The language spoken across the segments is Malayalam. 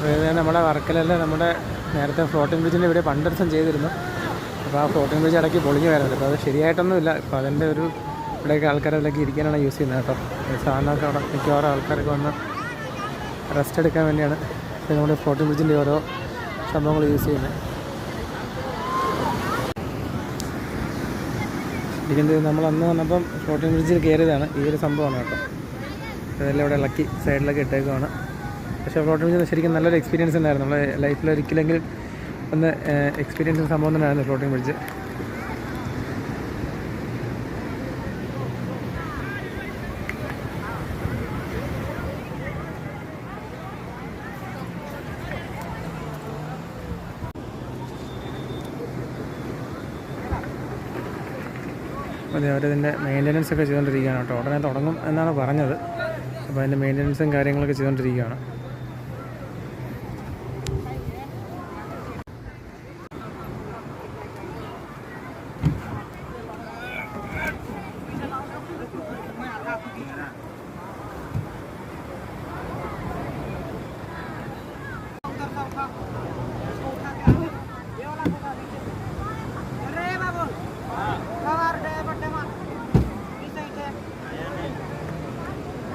അതായത് നമ്മുടെ വർക്കലെല്ലാം നമ്മുടെ നേരത്തെ ഫ്ലോട്ടിംഗ് ബ്രിഡ്ജിൻ്റെ ഇവിടെ പണ്ട് ദിവസം ചെയ്തിരുന്നു. അപ്പോൾ ആ ഫ്ലോട്ടിംഗ് ബ്രിഡ്ജ് ഇടയ്ക്ക് പൊളിഞ്ഞ് വരുന്നുണ്ട്. അപ്പോൾ അത് ശരിയായിട്ടൊന്നുമില്ല. ഇപ്പോൾ അതിൻ്റെ ഒരു ഇവിടെയൊക്കെ ആൾക്കാരതിലേക്ക് ഇരിക്കാനാണ് യൂസ് ചെയ്യുന്നത് കേട്ടോ. സാധാരണ അവിടെ മിക്കവാറും ആൾക്കാരൊക്കെ വന്ന് റെസ്റ്റ് എടുക്കാൻ വേണ്ടിയാണ് നമ്മുടെ ഫ്ലോട്ടിംഗ് ബ്രിഡ്ജിൻ്റെ ഓരോ സംഭവങ്ങൾ യൂസ് ചെയ്യുന്നത്. ഇരിക്കുന്നത് നമ്മൾ അന്ന് വന്നപ്പം ഫ്ലോട്ടിംഗ് ബ്രിഡ്ജിൽ കയറിയതാണ് ഈ ഒരു സംഭവമാണ് കേട്ടോ. അതെല്ലാം ഇവിടെ ഇളക്കി സൈഡിലൊക്കെ ഇട്ടേക്കുവാണ്. പക്ഷേ ഫ്ലോട്ടിംഗ് ബ്രിഡ്ജ് ശരിക്കും നല്ലൊരു എക്സ്പീരിയൻസ് ഉണ്ടായിരുന്നു. നമ്മൾ ലൈഫിൽ ഒരിക്കലെങ്കിൽ ഒന്ന് എക്സ്പീരിയൻസ് സംഭവം തന്നെയായിരുന്നു ഫ്ലോട്ടിംഗ് ബ്രിഡ്ജ്. അതെ, അവരതിൻ്റെ മെയിൻ്റനൻസ് ഒക്കെ ചെയ്തുകൊണ്ടിരിക്കുകയാണ് കേട്ടോ. ഉടനെ തുടങ്ങും എന്നാണ് പറഞ്ഞത്. അപ്പോൾ അതിൻ്റെ മെയിൻ്റനൻസും കാര്യങ്ങളൊക്കെ ചെയ്തുകൊണ്ടിരിക്കുകയാണ്.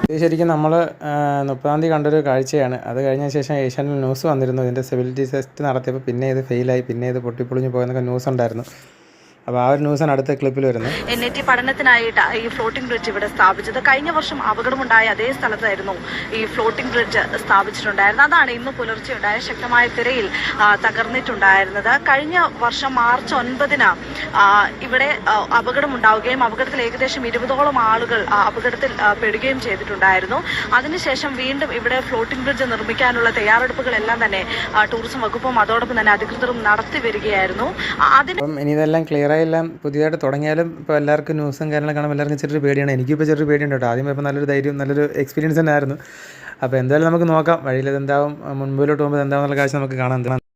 ഇത് ശരിക്കും നമ്മൾ 30-ാം തീയതി കണ്ടൊരു കാഴ്ചയാണ്. അത് കഴിഞ്ഞ ശേഷം ഏഷ്യാനെറ്റ് ന്യൂസ് വന്നിരുന്നു. ഇതിൻ്റെ സിവിലിറ്റി ടെസ്റ്റ് നടത്തിയപ്പോൾ പിന്നെ ഇത് ഫെയിലായി, പിന്നെ ഇത് പൊട്ടിപ്പൊളിഞ്ഞ് പോയെന്നൊക്കെ ന്യൂസ് ഉണ്ടായിരുന്നു. അപ്പോൾ ആ ഒരു ന്യൂസാണ് അടുത്ത ക്ലിപ്പിൽ വരുന്നത്. NIT പഠനത്തിനായിട്ട് ഈ ഫ്ലോട്ടിംഗ് ബ്രിഡ്ജ് ഇവിടെ സ്ഥാപിച്ചത്. കഴിഞ്ഞ വർഷം അപകടമുണ്ടായ അതേ സ്ഥലത്തായിരുന്നു ഈ ഫ്ലോട്ടിംഗ് ബ്രിഡ്ജ് സ്ഥാപിച്ചിട്ടുണ്ടായിരുന്നത്. അതാണ് ഇന്ന് പുലർച്ചെ ഉണ്ടായ ശക്തമായ തിരയിൽ തകർന്നിട്ടുണ്ടായിരുന്നത്. കഴിഞ്ഞ വർഷം മാർച്ച് 9-ന് ഇവിടെ അപകടമുണ്ടാവുകയും അപകടത്തിൽ ഏകദേശം 20ഓളം ആളുകൾ അപകടത്തിൽ പെടുകയും ചെയ്തിട്ടുണ്ടായിരുന്നു. അതിനുശേഷം വീണ്ടും ഇവിടെ ഫ്ലോട്ടിംഗ് ബ്രിഡ്ജ് നിർമ്മിക്കാനുള്ള തയ്യാറെടുപ്പുകളെല്ലാം തന്നെ ടൂറിസം വകുപ്പും അതോടൊപ്പം തന്നെ അധികൃതരും നടത്തി വരികയായിരുന്നു. ഇനി ഇതെല്ലാം ക്ലിയർ എല്ലാം പുതിയതായിട്ട് തുടങ്ങിയാലും ഇപ്പോൾ എല്ലാവർക്കും ന്യൂസും കാര്യങ്ങളൊക്കെ കാണുമ്പോൾ എല്ലാവർക്കും ചെറിയൊരു പേടിയാണ്. എനിക്കിപ്പോൾ ചെറിയൊരു പേടിയുണ്ട് കേട്ടോ. ആദ്യം ഇപ്പോൾ നല്ലൊരു ധൈര്യം, നല്ലൊരു എക്സ്പീരിയൻസ് തന്നെ ആയിരുന്നു. അപ്പോൾ എന്തായാലും നമുക്ക് നോക്കാം വഴിയിൽ ഇതെന്താവും, മുൻപിലോട്ട് പോകുമ്പോൾ എന്താവും എന്നുള്ള കാഴ്ച നമുക്ക് കാണാം.